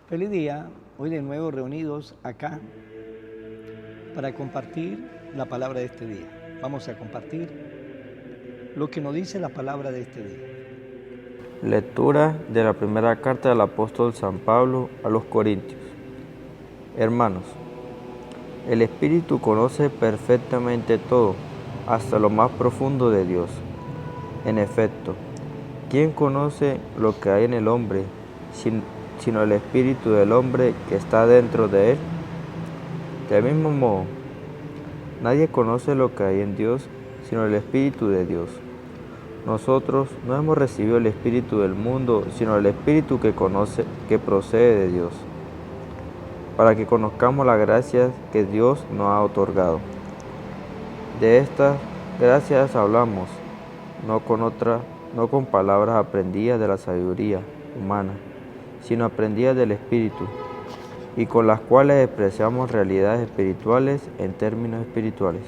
Feliz día, hoy de nuevo reunidos acá para compartir la palabra de este día. Vamos a compartir lo que nos dice la palabra de este día. Lectura de la primera carta del apóstol San Pablo a los Corintios. Hermanos, el Espíritu conoce perfectamente todo, hasta lo más profundo de Dios. En efecto, ¿quién conoce lo que hay en el hombre, sino el Espíritu del hombre que está dentro de él? Del mismo modo, nadie conoce lo que hay en Dios, sino el Espíritu de Dios. Nosotros no hemos recibido el Espíritu del mundo, sino el Espíritu que procede de Dios, para que conozcamos las gracias que Dios nos ha otorgado. De estas gracias hablamos, no con palabras aprendidas de la sabiduría humana, sino aprendidas del Espíritu, y con las cuales expresamos realidades espirituales en términos espirituales.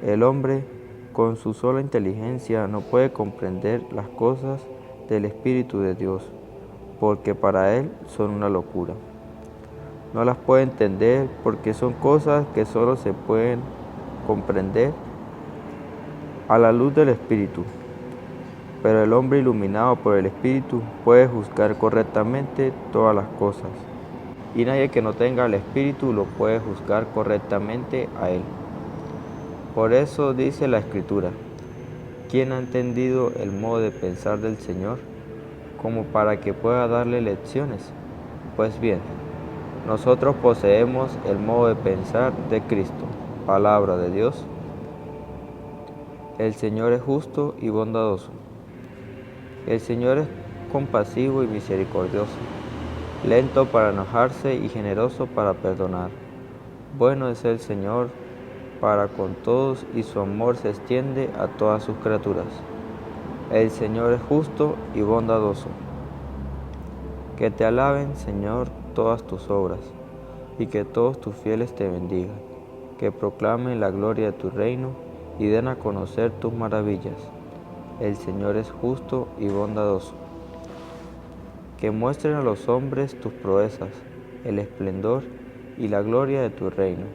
El hombre, con su sola inteligencia, no puede comprender las cosas del Espíritu de Dios, porque para él son una locura. No las puede entender porque son cosas que solo se pueden comprender a la luz del Espíritu. Pero el hombre iluminado por el Espíritu puede juzgar correctamente todas las cosas, y nadie que no tenga el Espíritu lo puede juzgar correctamente a él. Por eso dice la Escritura: ¿quién ha entendido el modo de pensar del Señor, como para que pueda darle lecciones? Pues bien, nosotros poseemos el modo de pensar de Cristo, palabra de Dios. El Señor es justo y bondadoso. El Señor es compasivo y misericordioso, lento para enojarse y generoso para perdonar. Bueno es el Señor para con todos, y su amor se extiende a todas sus criaturas. El Señor es justo y bondadoso. Que te alaben, Señor, todas tus obras, y que todos tus fieles te bendigan. Que proclamen la gloria de tu reino y den a conocer tus maravillas. El Señor es justo y bondadoso. Que muestren a los hombres tus proezas, el esplendor y la gloria de tu reino.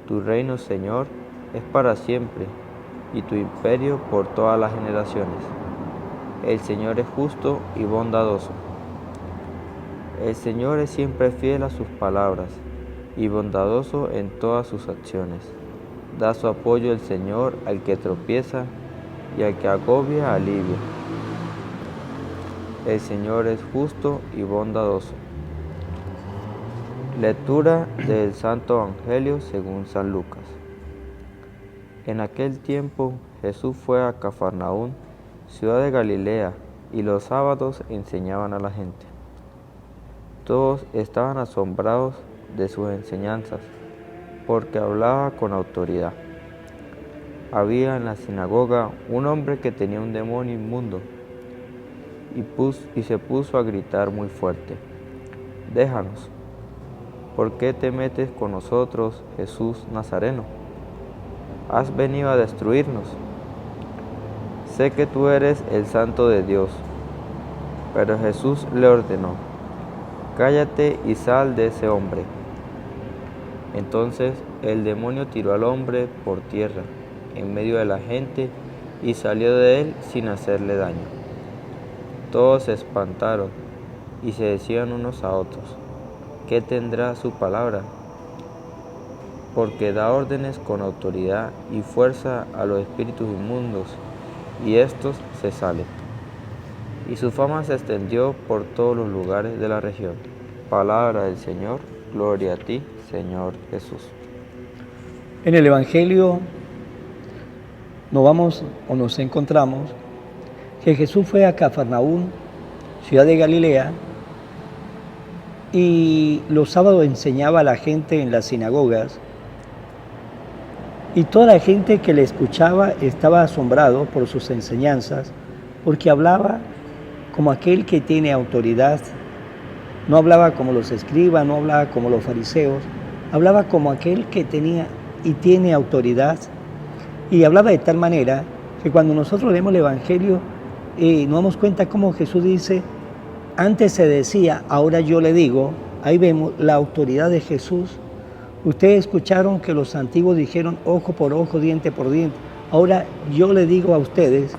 Tu reino, Señor, es para siempre, y tu imperio por todas las generaciones. El Señor es justo y bondadoso. El Señor es siempre fiel a sus palabras, y bondadoso en todas sus acciones. Da su apoyo el Señor al que tropieza, y al que agobia alivia. El Señor es justo y bondadoso. Lectura del Santo Evangelio según San Lucas. En aquel tiempo Jesús fue a Cafarnaún, ciudad de Galilea, y los sábados enseñaban a la gente. Todos estaban asombrados de sus enseñanzas, porque hablaba con autoridad. Había en la sinagoga un hombre que tenía un demonio inmundo, y se puso a gritar muy fuerte: «Déjanos. ¿Por qué te metes con nosotros, Jesús Nazareno? ¿Has venido a destruirnos? Sé que tú eres el Santo de Dios». Pero Jesús le ordenó: «Cállate y sal de ese hombre». Entonces el demonio tiró al hombre por tierra, en medio de la gente, y salió de él sin hacerle daño. Todos se espantaron y se decían unos a otros: ¿qué tendrá su palabra? Porque da órdenes con autoridad y fuerza a los espíritus inmundos, y estos se salen. Y su fama se extendió por todos los lugares de la región. Palabra del Señor, gloria a ti, Señor Jesús. En el Evangelio nos encontramos que Jesús fue a Cafarnaún, ciudad de Galilea, y los sábados enseñaba a la gente en las sinagogas, y toda la gente que le escuchaba estaba asombrado por sus enseñanzas, porque hablaba como aquel que tiene autoridad. No hablaba como los escribas, no hablaba como los fariseos, hablaba como aquel que tenía y tiene autoridad, y hablaba de tal manera que cuando nosotros leemos el Evangelio nos damos cuenta cómo Jesús dice: antes se decía, ahora yo le digo, ahí vemos la autoridad de Jesús. Ustedes escucharon que los antiguos dijeron ojo por ojo, diente por diente. Ahora yo le digo a ustedes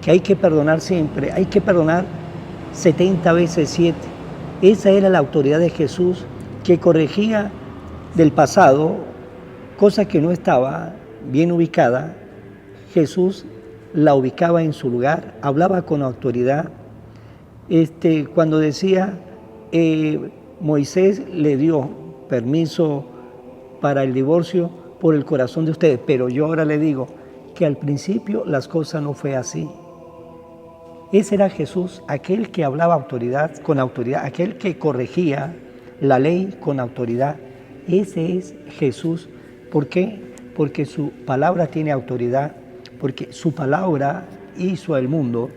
que hay que perdonar siempre, hay que perdonar 70 veces 7. Esa era la autoridad de Jesús, que corregía del pasado, cosa que no estaba bien ubicada. Jesús la ubicaba en su lugar, hablaba con autoridad. Cuando decía, Moisés le dio permiso para el divorcio por el corazón de ustedes, pero yo ahora le digo que al principio las cosas no fue así. Ese era Jesús, aquel que hablaba con autoridad, aquel que corregía la ley con autoridad. Ese es Jesús. ¿Por qué? Porque su palabra tiene autoridad, porque su palabra hizo al mundo,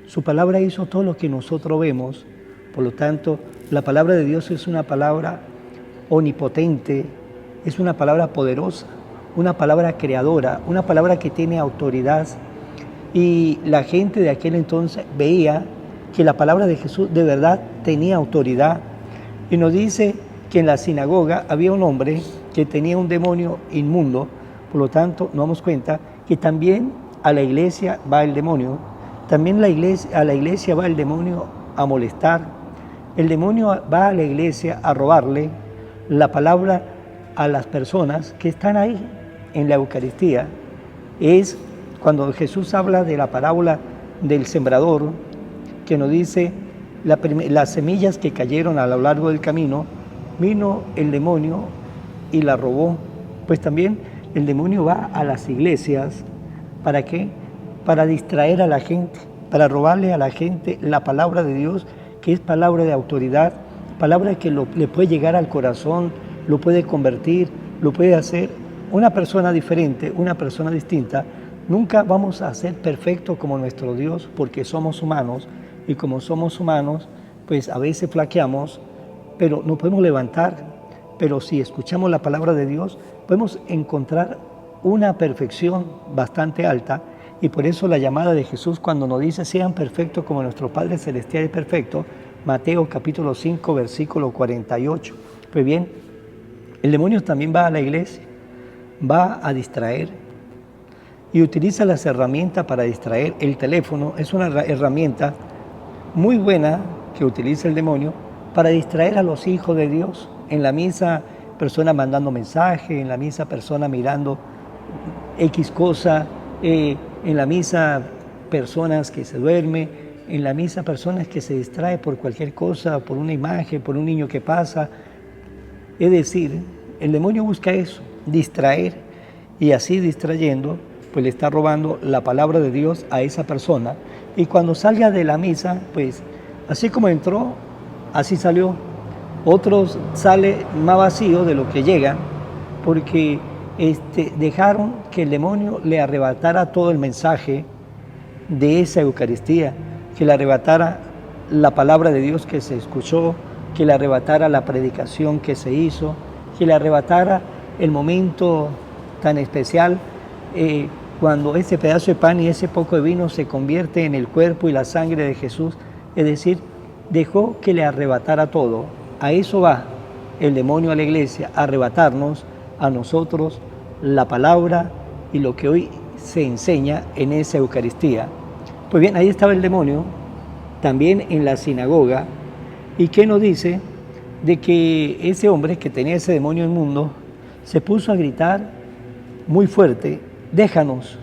su palabra hizo todo lo que nosotros vemos. Por lo tanto, la palabra de Dios es una palabra omnipotente, es una palabra poderosa, una palabra creadora, una palabra que tiene autoridad. Y la gente de aquel entonces veía que la palabra de Jesús de verdad tenía autoridad. Y nos dice que en la sinagoga había un hombre que tenía un demonio inmundo. Por lo tanto, nos damos cuenta que también a la iglesia va el demonio. También a la iglesia va el demonio a molestar. El demonio va a la iglesia a robarle la palabra a las personas que están ahí en la Eucaristía. Es cuando Jesús habla de la parábola del sembrador, que nos dice las semillas que cayeron a lo largo del camino, vino el demonio y la robó. Pues también el demonio va a las iglesias, ¿para qué? Para distraer a la gente, para robarle a la gente la palabra de Dios, que es palabra de autoridad, palabra que le puede llegar al corazón, lo puede convertir, lo puede hacer una persona diferente, una persona distinta. Nunca vamos a ser perfectos como nuestro Dios, porque somos humanos, y como somos humanos, pues a veces flaqueamos, pero nos podemos levantar. Pero si escuchamos la palabra de Dios, podemos encontrar una perfección bastante alta. Y por eso la llamada de Jesús cuando nos dice, sean perfectos como nuestro Padre Celestial es perfecto, Mateo capítulo 5, versículo 48. Pues bien, el demonio también va a la iglesia, va a distraer, y utiliza las herramientas para distraer. El teléfono es una herramienta muy buena que utiliza el demonio para distraer a los hijos de Dios. En la misa, personas mandando mensajes, en la misa, personas mirando X cosa, en la misa, personas que se duermen, en la misa, personas que se distraen por cualquier cosa, por una imagen, por un niño que pasa. Es decir, el demonio busca eso, distraer, y así distrayendo, pues le está robando la palabra de Dios a esa persona. Y cuando salga de la misa, pues así como entró, así salió. Otros sale más vacío de lo que llegan, porque dejaron que el demonio le arrebatara todo el mensaje de esa Eucaristía, que le arrebatara la palabra de Dios que se escuchó, que le arrebatara la predicación que se hizo, que le arrebatara el momento tan especial cuando ese pedazo de pan y ese poco de vino se convierte en el cuerpo y la sangre de Jesús. Es decir, dejó que le arrebatara todo. A eso va el demonio a la iglesia, a arrebatarnos a nosotros la palabra y lo que hoy se enseña en esa Eucaristía. Pues bien, ahí estaba el demonio, también en la sinagoga. ¿Y qué nos dice? De que ese hombre que tenía ese demonio inmundo se puso a gritar muy fuerte, déjanos,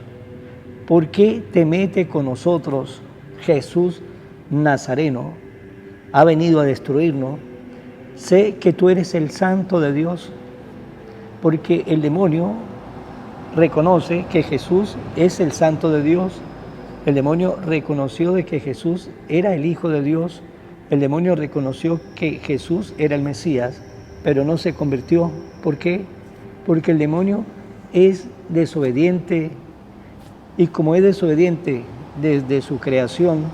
¿por qué te metes con nosotros? Jesús Nazareno ha venido a destruirnos. Sé que tú eres el Santo de Dios, porque el demonio reconoce que Jesús es el Santo de Dios. El demonio reconoció de que Jesús era el Hijo de Dios. El demonio reconoció que Jesús era el Mesías, pero no se convirtió. ¿Por qué? Porque el demonio es desobediente, y como es desobediente desde su creación,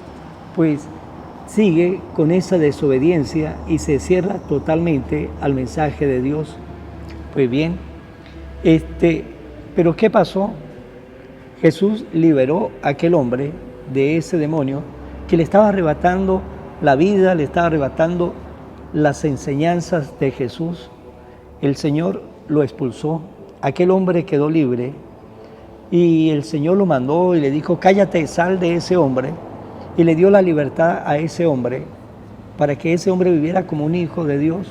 pues sigue con esa desobediencia y se cierra totalmente al mensaje de Dios. Pues bien, pero ¿qué pasó? Jesús liberó a aquel hombre de ese demonio que le estaba arrebatando la vida, le estaba arrebatando las enseñanzas de Jesús. El Señor lo expulsó, aquel hombre quedó libre y el Señor lo mandó y le dijo, cállate, sal de ese hombre, y le dio la libertad a ese hombre para que ese hombre viviera como un hijo de Dios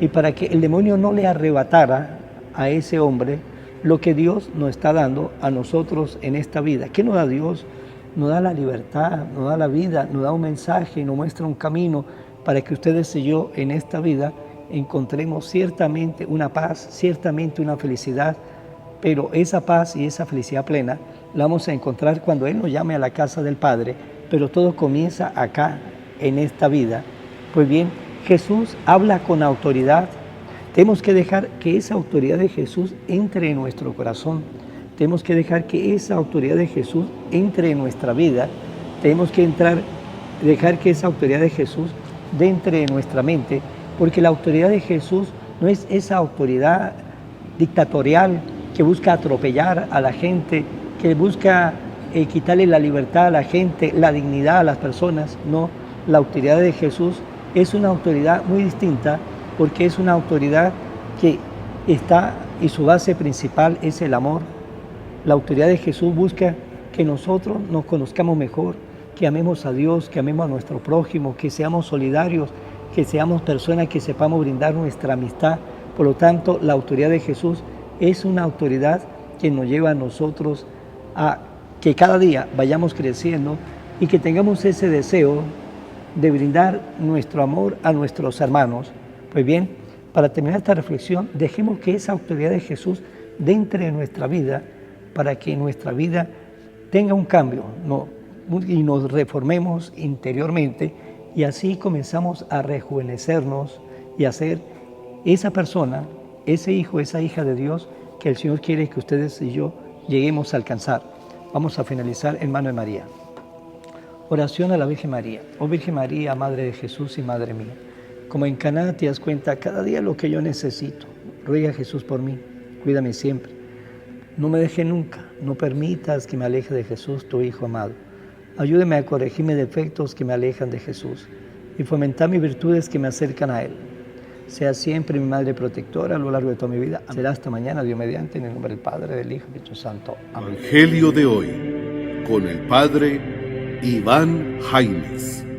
y para que el demonio no le arrebatara a ese hombre lo que Dios nos está dando a nosotros en esta vida. ¿Qué nos da Dios? Nos da la libertad, nos da la vida, nos da un mensaje, nos muestra un camino para que ustedes y yo en esta vida encontremos ciertamente una paz, ciertamente una felicidad, pero esa paz y esa felicidad plena la vamos a encontrar cuando Él nos llame a la casa del Padre, pero todo comienza acá, en esta vida. Pues bien, Jesús habla con autoridad. Tenemos que dejar que esa autoridad de Jesús entre en nuestro corazón. Tenemos que dejar que esa autoridad de Jesús entre en nuestra vida. Tenemos que dejar que esa autoridad de Jesús entre en nuestra mente, porque la autoridad de Jesús no es esa autoridad dictatorial que busca atropellar a la gente, que busca quitarle la libertad a la gente, la dignidad a las personas. No, la autoridad de Jesús es una autoridad muy distinta, porque es una autoridad que está y su base principal es el amor. La autoridad de Jesús busca que nosotros nos conozcamos mejor, que amemos a Dios, que amemos a nuestro prójimo, que seamos solidarios, que seamos personas que sepamos brindar nuestra amistad. Por lo tanto, la autoridad de Jesús es una autoridad que nos lleva a nosotros a que cada día vayamos creciendo y que tengamos ese deseo de brindar nuestro amor a nuestros hermanos. Pues bien, para terminar esta reflexión, dejemos que esa autoridad de Jesús entre en nuestra vida para que nuestra vida tenga un cambio y nos reformemos interiormente y así comenzamos a rejuvenecernos y a ser esa persona, ese hijo, esa hija de Dios que el Señor quiere que ustedes y yo lleguemos a alcanzar. Vamos a finalizar en mano de María. Oración a la Virgen María. Oh Virgen María, Madre de Jesús y Madre mía, como en Caná te das cuenta cada día lo que yo necesito. Ruega a Jesús por mí, cuídame siempre. No me deje nunca, no permitas que me aleje de Jesús, tu Hijo amado. Ayúdeme a corregir mis defectos que me alejan de Jesús y fomentar mis virtudes que me acercan a Él. Sea siempre mi Madre protectora a lo largo de toda mi vida. Será hasta mañana, Dios mediante, en el nombre del Padre, del Hijo y del Espíritu Santo. Amén. Evangelio de hoy, con el Padre Iván Jaimes.